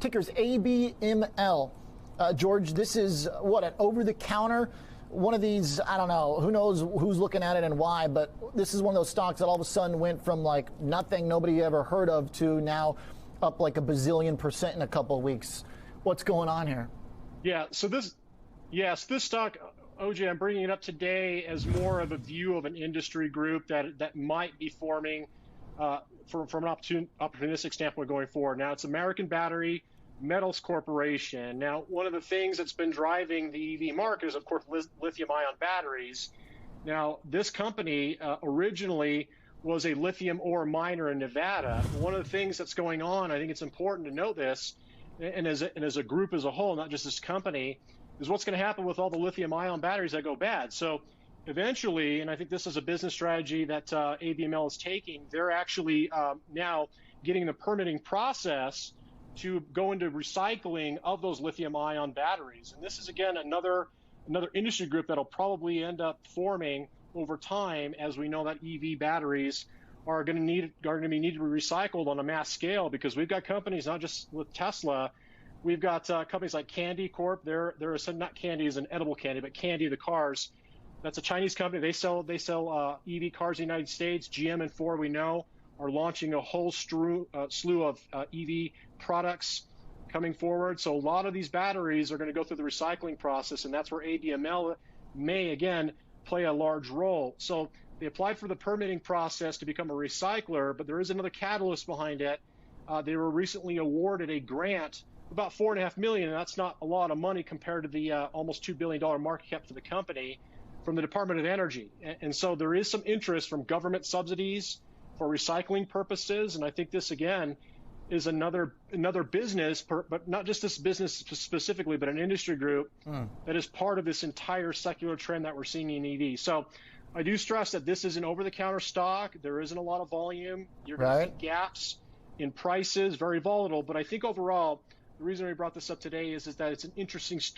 ticker's ABML. George, this is what, an over-the-counter? One of these, I don't know, who knows who's looking at it and why, but this is one of those stocks that all of a sudden went from like nothing nobody ever heard of to now up like a bazillion% in a couple of weeks. What's going on here? Yeah, so this stock, OJ, I'm bringing it up today as more of a view of an industry group that might be forming from an opportunistic standpoint going forward. Now, it's American Battery Metals Corporation. Now, one of the things that's been driving the EV market is, of course, lithium-ion batteries. Now, this company originally was a lithium ore miner in Nevada. One of the things that's going on, I think it's important to note this, and as a group as a whole, not just this company, is what's going to happen with all the lithium-ion batteries that go bad. So eventually, and I think this is a business strategy that ABML is taking, they're actually now getting the permitting process to go into recycling of those lithium-ion batteries. And this is, again, another industry group that'll probably end up forming over time, as we know that EV batteries are going to need to be recycled on a mass scale, because we've got companies, not just with Tesla, we've got companies like Candy Corp. They're not Candy is an edible candy, but Candy, the cars. That's a Chinese company. They sell EV cars in the United States. GM and Ford, we know, are launching a whole slew of EV products coming forward. So a lot of these batteries are going to go through the recycling process, and that's where ABML may, again, play a large role. So they applied for the permitting process to become a recycler, but there is another catalyst behind it. They were recently awarded a grant, about $4.5 million, and that's not a lot of money compared to the almost $2 billion market cap for the company, from the Department of Energy. And so there is some interest from government subsidies for recycling purposes, and I think this, again, is another business, but not just this business specifically, but an industry group that is part of this entire secular trend that we're seeing in EV. So I do stress that this is an over-the-counter stock. There isn't a lot of volume. You're going to see gaps in prices, very volatile. But I think overall, the reason we brought this up today is that it's an interesting story.